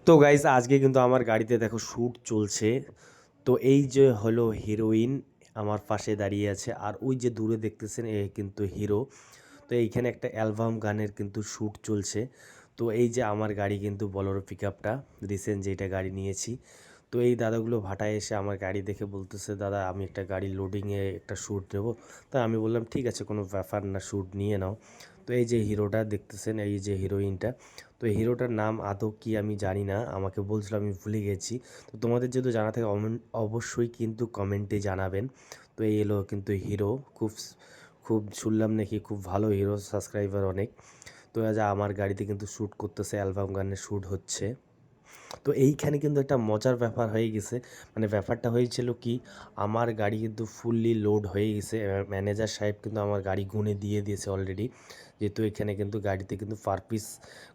তো গাইস আজকে কিন্তু আমার গাড়িতে দেখো শ্যুট চলছে। তো এই যে হলো হিরোইন আমার পাশে দাঁড়িয়ে আছে, আর ওই যে দূরে দেখতেছেন এ কিন্তু হিরো। তো এইখানে একটা অ্যালবাম গানের কিন্তু শ্যুট চলছে। তো এই যে আমার গাড়ি কিন্তু বলেরো পিকআপটা রিসেন্ট যেটা গাড়ি নিয়েছি। তো এই দাদাগুলো ভাটায় এসে আমার গাড়ি দেখে বলতেছে, দাদা আমি একটা গাড়ি লোডিংয়ে একটা শ্যুট নেবো। তা আমি বললাম ঠিক আছে, কোনো ব্যাপার না, শ্যুট নিয়ে নাও। তো এই যে হিরোটা দেখতেছেন, এই যে হিরোইনটা, তো এই হিরোটার নাম আদৌ কি আমি জানি না, আমাকে বলছিল আমি ভুলে গেছি। তো তোমাদের যদি জানা থাকে অবশ্যই কিন্তু কমেন্টে জানাবেন। তো এই এলো কিন্তু হিরো, খুব খুব শুনলাম নাকি খুব ভালো হিরো, সাবস্ক্রাইবার অনেক। তো আজ আমার গাড়িতে কিন্তু শ্যুট করতেছে, অ্যালবাম গানের শ্যুট হচ্ছে। তো এইখানে কিন্তু একটা মজার ব্যাপার হয়ে গেছে। মানে ব্যাপারটা হয়েছিল কি, আমার গাড়ি কিন্তু ফুললি লোড হয়ে গেছে। ম্যানেজার সাহেব কিন্তু আমার গাড়ি গুনে দিয়ে দিয়েছে অলরেডি, যেহেতু এখানে কিন্তু গাড়িতে কিন্তু পার পিস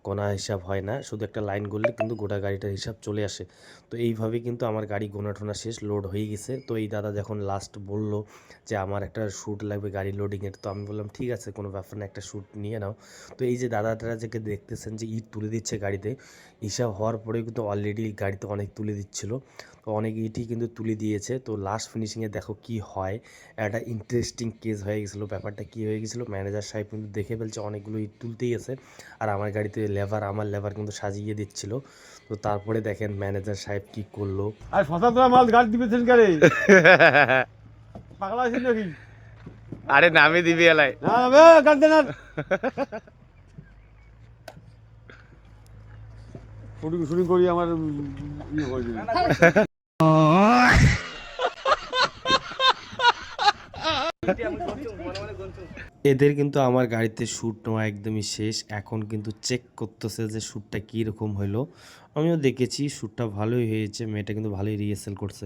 গোনা হিসাব হয় না, শুধু একটা লাইন করলে কিন্তু গোটা গাড়িটার হিসাব চলে আসে। তো এইভাবে কিন্তু আমার গাড়ি গোনা টোনা শেষ, লোড হয়ে গেছে। তো এই দাদা যখন লাস্ট বলল যে আমার একটা শ্যুট লাগবে গাড়ি লোডিংয়ের, তো আমি বললাম ঠিক আছে, কোনো ব্যাপার না, একটা শ্যুট নিয়ে নাও। তো এই যে দাদাটা যেকে দেখতেছেন যে ইট তুলে দিচ্ছে গাড়িতে, হিসাব হওয়ার পরেও কিন্তু অলরেডি গাড়িতে অনেক তুলে দিচ্ছিল। তো অনেক ইটই কিন্তু তুলে দিয়েছে। তো লাস্ট ফিনিশিংয়ে দেখো কি হয়। একটা ইন্টারেস্টিং কেস হয়ে গেছিলো। ব্যাপারটা কী হয়ে গেছিলো, ম্যানেজার সাহেব কিন্তু দেখে ফেলছে অনেকগুলো ইট তুলতেই আছে, আর আমার গাড়িতে আমার লেবার কিন্তু সাজিয়ে দিচ্ছিল। তো তারপরে দেখেন ম্যানেজার সাহেব কি করলো। আর ফসাতরা মাল গাড়ি দিবেছেন কারে? পাগলা আছেন নাকি? আরে নামে দিবি এলাই। না বে গাড়ি দেন। শুটিং শুটিং করি আমার ইয়ে করে দিবেন। এদের কিন্তু আমার গাড়িতে শ্যুট নেওয়া একদমই শেষ। এখন কিন্তু চেক করতেছে যে শ্যুটটা কীরকম হলো। আমিও দেখেছি শ্যুটটা ভালোই হয়েছে, মেয়েটা কিন্তু ভালোই রিহার্সাল করছে।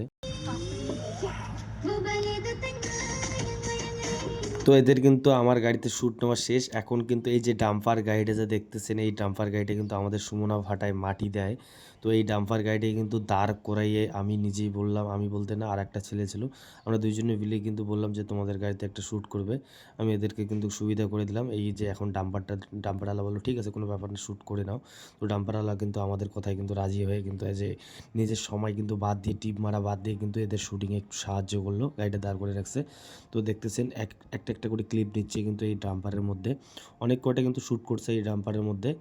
তো এদের কিন্তু আমার গাড়িতে শ্যুট নেওয়া শেষ। এখন কিন্তু এই যে ডাম্পার গাড়িটা যে দেখতেছেন, এই ডাম্পার গাড়িটা কিন্তু আমাদের সুমনা ভাটায় মাটি দেয়। তো এই ডাম্পার গাড়িটা কিন্তু দাঁড় করাইয়ে আমি নিজেই বললাম, আমি বলতে না, আর একটা ছেলে ছিল, আমরা দুইজনে মিলে কিন্তু বললাম যে তোমাদের গাড়িতে একটা শ্যুট করবে। আমি এদেরকে কিন্তু সুবিধা করে দিলাম। এই যে এখন ডাম্পারওয়ালা বললো ঠিক আছে, কোনো ব্যাপার না, শ্যুট করে নাও। তো ডাম্পারওয়ালা কিন্তু আমাদের কথায় কিন্তু রাজি হয়ে কিন্তু এই যে নিজের সময় কিন্তু বাদ দিয়ে, টিপ মারা বাদ দিয়ে কিন্তু এদের শ্যুটিংয়ে একটু সাহায্য করলো, গাড়িটা দাঁড় করে রাখছে। তো দেখতেছেন একটা একটা করে ক্লিপ নিচ্ছে কিন্তু এই ডাম্পারের মধ্যে, অনেক কয়টা কিন্তু শ্যুট করছে এই ডাম্পারের মধ্যে।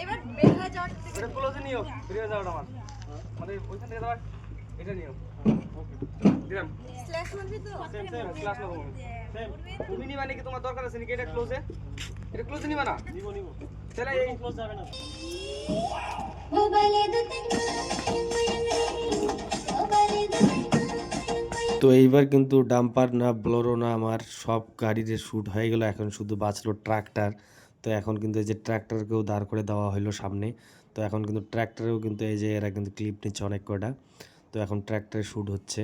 এবার বের হয়ে যাওয়ার থেকে এটা ক্লোজে নিও, ফিরে যাওয়াটা আমার মানে ওইখান থেকে যাওয়া, এটা নিও। ওকে দিলাম। স্ল্যাশ মারবি তো সেম সেম ক্লাস নাও সেম। তুমি নিবা নাকি, তোমার দরকার আছে নাকি এটা ক্লোজে? এটা ক্লোজে নিবা না? নিব নিব। তাহলে এই ক্লোজ যাবে না। তো এইবার কিন্তু ডাম্পার না ব্লোরো না, আমার সব গাড়ির শ্যুট হয়ে গেল। এখন শুধু বাঁচলো ট্রাক্টর। তো এখন কিন্তু এই যে ট্রাক্টরকেও দাঁড় করে দেওয়া হলো সামনে। তো এখন কিন্তু ট্র্যাক্টরেও কিন্তু এই যে এরা কিন্তু ক্লিপ নিচ্ছে অনেক কটা। তো এখন ট্র্যাক্টরে শ্যুট হচ্ছে।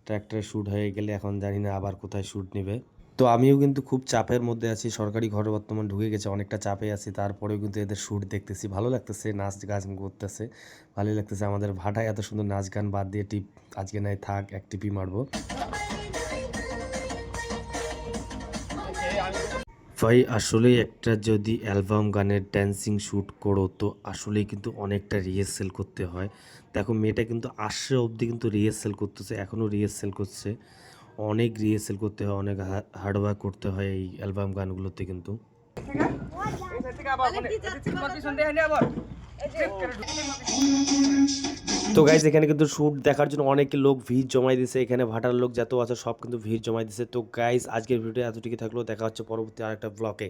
ট্র্যাক্টরে শ্যুট হয়ে গেলে এখন জানি না আবার কোথায় শ্যুট নেবে। তো আমিও কিন্তু খুব চাপের মধ্যে আছি, সরকারি ঘরে বর্তমান ঢুকে গেছে, অনেকটা চাপে আছি। তারপরেও কিন্তু এদের শ্যুট দেখতেছি, ভালো লাগতেছে, নাচ গান করতেছে, ভালোই লাগতেছে। আমাদের ভাটায় এত সুন্দর নাচ গান বাদ দিয়ে টিপ আজকে নাই থাক, এক টিপি মারবো। ভাই আসলেই একটা যদি অ্যালবাম গানের ড্যান্সিং শ্যুট করো, তো আসলেই কিন্তু অনেকটা রিহার্সেল করতে হয়। দেখো মেয়েটা কিন্তু আসছে অবধি কিন্তু রিহার্সেল করতেছে, এখনও রিহার্সেল করছে। অনেক রিহার্সেল করতে হয়, অনেক হার্ডওয়ার্ক করতে হয় এই অ্যালবাম গানগুলোতে কিন্তু। এই সাইড থেকে আবার মানে কন্ডিশন দেখে নি আবার। তো গাইজ এখানে কিন্তু শ্যুট দেখার জন্য অনেক লোক ভিড় জমাই দিছে, এখানে ভাটার লোক যত আছে সব কিন্তু ভিড় জমাই দিছে। তো গাইজ আজকের ভিডিও এতটুকু থাকলো, দেখা হচ্ছে পরবর্তী আরেকটা ব্লগে।